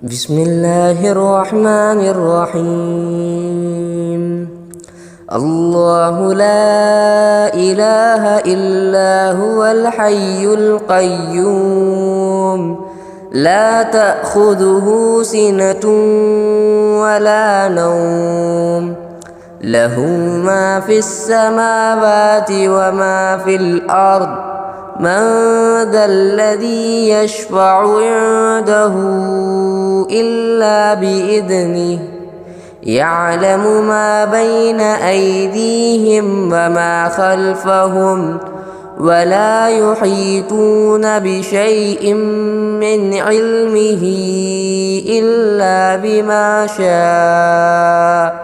بسم الله الرحمن الرحيم. الله لا إله إلا هو الحي القيوم لا تأخذه سنة ولا نوم له ما في السماوات وما في الأرض من ذا الذي يشفع عنده إلا بإذنه يعلم ما بين أيديهم وما خلفهم ولا يحيطون بشيء من علمه إلا بما شاء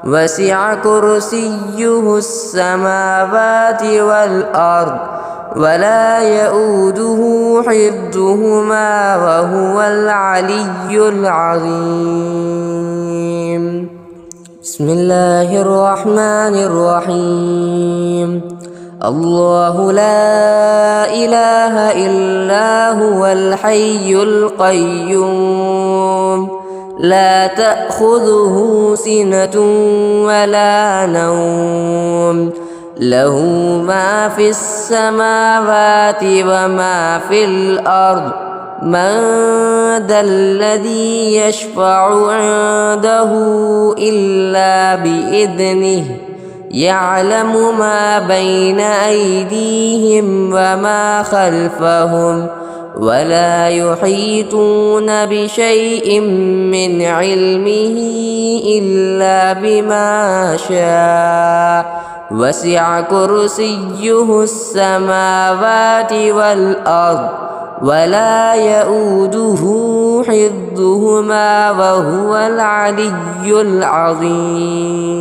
وسع كرسيه السماوات والأرض ولا يؤوده حفظهما وهو العلي العظيم. بسم الله الرحمن الرحيم. الله لا إله إلا هو الحي القيوم لا تأخذه سنة ولا نوم له ما في السماوات وما في الأرض من ذا الذي يشفع عنده إلا بإذنه يعلم ما بين أيديهم وما خلفهم ولا يحيطون بشيء من علمه إلا بما شاء وسع كرسيه السماوات والأرض ولا يؤوده حفظهما وهو العلي العظيم.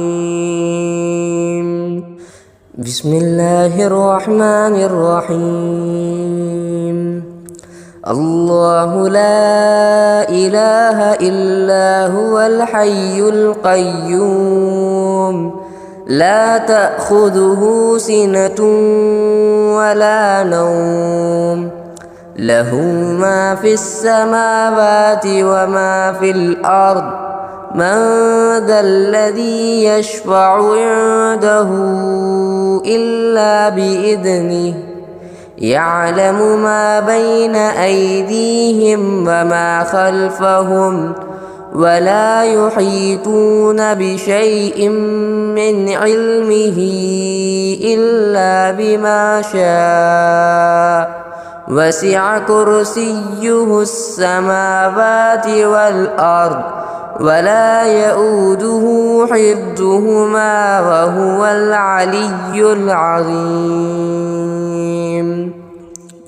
بسم الله الرحمن الرحيم. الله لا إله إلا هو الحي القيوم لا تأخذه سنة ولا نوم له ما في السماوات وما في الأرض من ذا الذي يشفع عنده إلا بإذنه يعلم ما بين أيديهم وما خلفهم ولا يحيطون بشيء من علمه إلا بما شاء وسع كرسيه السماوات والأرض ولا يؤوده حفظهما وهو العلي العظيم.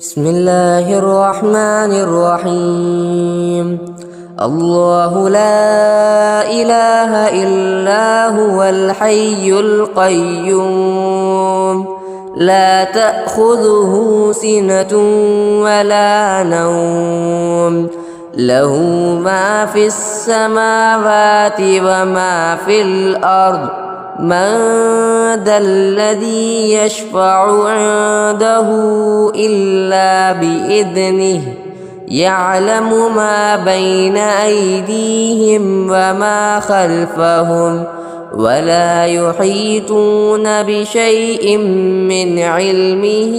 بسم الله الرحمن الرحيم. الله لا إله إلا هو الحي القيوم لا تأخذه سنة ولا نوم له ما في السماوات وما في الأرض من ذا الذي يشفع عنده إلا بإذنه يعلم ما بين أيديهم وما خلفهم ولا يحيطون بشيء من علمه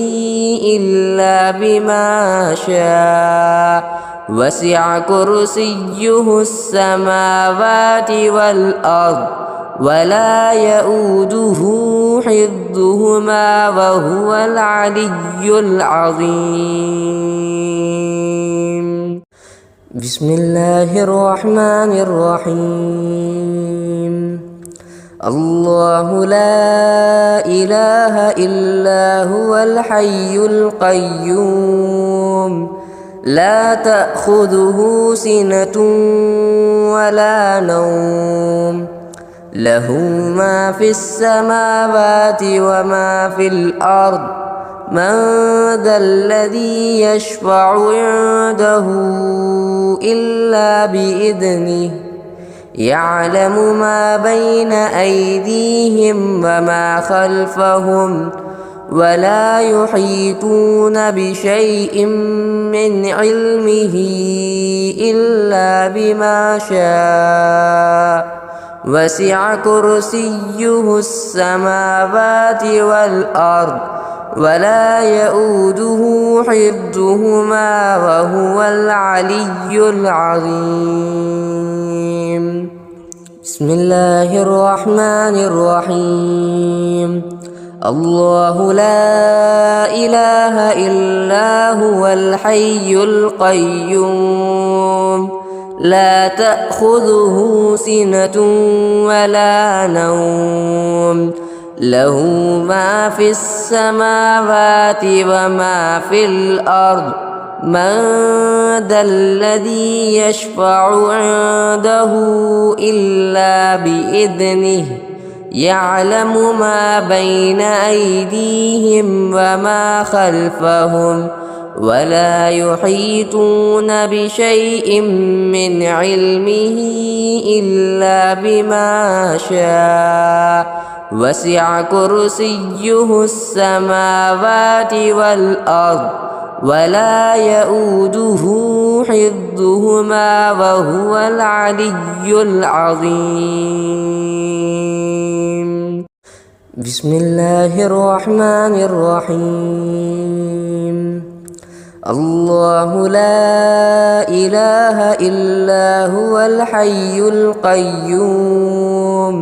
إلا بما شاء وسع كرسيه السماوات والأرض ولا يؤوده حفظهما وهو العلي العظيم. بسم الله الرحمن الرحيم. الله لا إله إلا هو الحي القيوم لا تأخذه سنة ولا نوم له ما في السماوات وما في الأرض من ذا الذي يشفع عنده إلا بإذنه يعلم ما بين أيديهم وما خلفهم ولا يحيطون بشيء من علمه إلا بما شاء وسع كرسيه السماوات والأرض ولا يؤوده حفظهما وهو العلي العظيم. بسم الله الرحمن الرحيم. الله لا إله إلا هو الحي القيوم لا تأخذه سنة ولا نوم له ما في السماوات وما في الأرض من ذا الذي يشفع عنده إلا بإذنه يعلم ما بين أيديهم وما خلفهم ولا يحيطون بشيء من علمه إلا بما شاء وسع كرسيه السماوات والأرض ولا يؤوده حفظهما وهو العلي العظيم. بسم الله الرحمن الرحيم. الله لا إله إلا هو الحي القيوم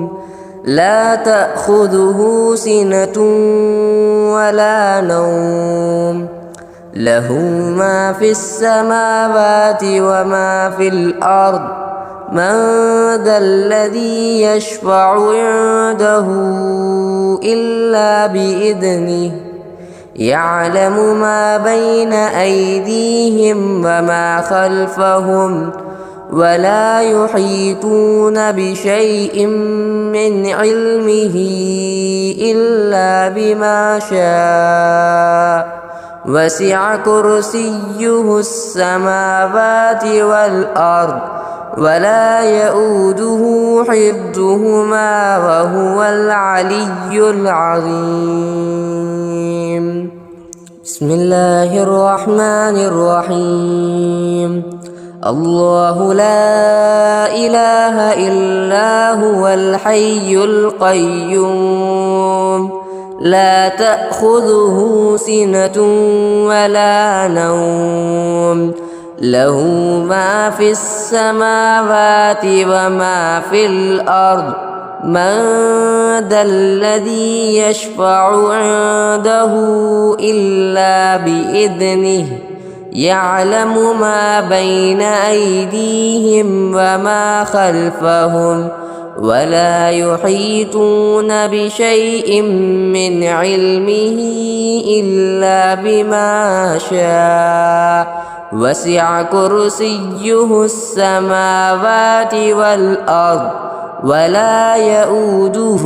لا تأخذه سنة ولا نوم له ما في السماوات وما في الأرض من ذا الذي يشفع عنده إلا بإذنه يعلم ما بين أيديهم وما خلفهم ولا يحيطون بشيء من علمه إلا بما شاء وسع كرسيه السماوات والأرض ولا يؤوده حفظهما وهو العلي العظيم. بسم الله الرحمن الرحيم. الله لا إله إلا هو الحي القيوم لا تأخذه سنة ولا نوم له ما في السماوات وما في الأرض من ذا الذي يشفع عنده إلا بإذنه يعلم ما بين أيديهم وما خلفهم ولا يحيطون بشيء من علمه إلا بما شاء وسع كرسيه السماوات والأرض ولا يؤوده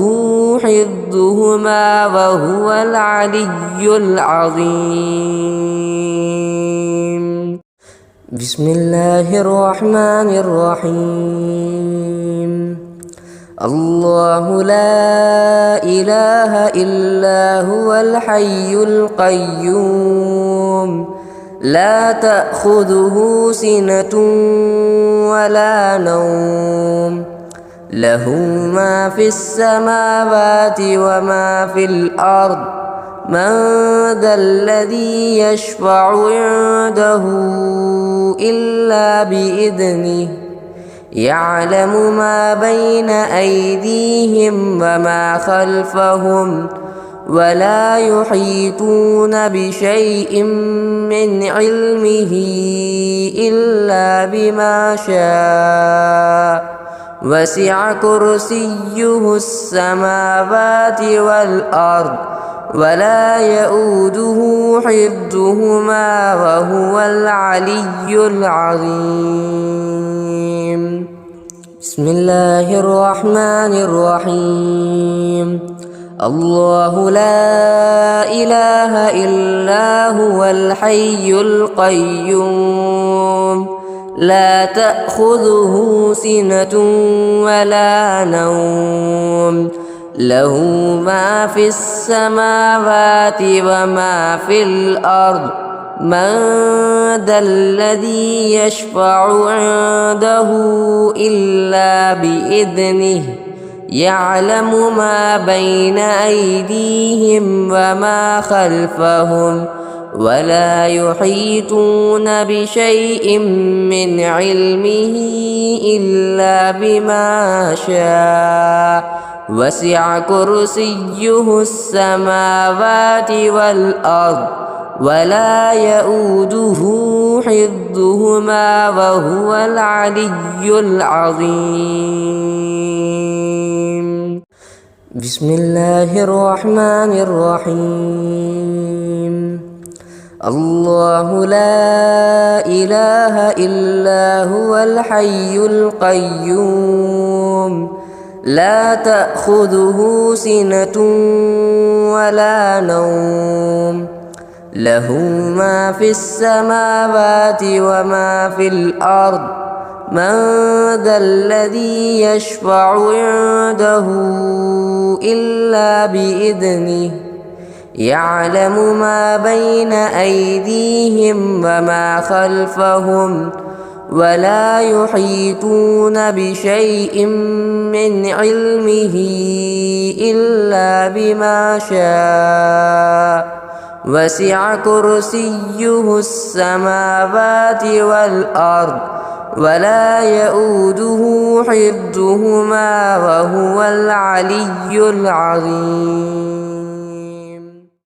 حفظهما وهو العلي العظيم. بسم الله الرحمن الرحيم. الله لا إله إلا هو الحي القيوم لا تأخذه سنة ولا نوم له ما في السماوات وما في الأرض من ذا الذي يشفع عنده إلا بإذنه يعلم ما بين أيديهم وما خلفهم ولا يحيطون بشيء من علمه إلا بما شاء وسع كرسيه السماوات والأرض ولا يؤوده حفظهما وهو العلي العظيم. بسم الله الرحمن الرحيم. الله لا إله إلا هو الحي القيوم لا تأخذه سنة ولا نوم له ما في السماوات وما في الأرض من ذا الذي يشفع عنده إلا بإذنه يعلم ما بين أيديهم وما خلفهم ولا يحيطون بشيء من علمه إلا بما شاء وسع كرسيه السماوات والأرض ولا يؤوده حفظهما وهو العلي العظيم. بسم الله الرحمن الرحيم. الله لا إله إلا هو الحي القيوم لا تأخذه سنة ولا نوم له ما في السماوات وما في الأرض من ذا الذي يشفع عنده إلا بإذنه يعلم ما بين أيديهم وما خلفهم ولا يحيطون بشيء من علمه إلا بما شاء وسع كرسيه السماوات والأرض ولا يؤوده حفظهما وهو العلي العظيم.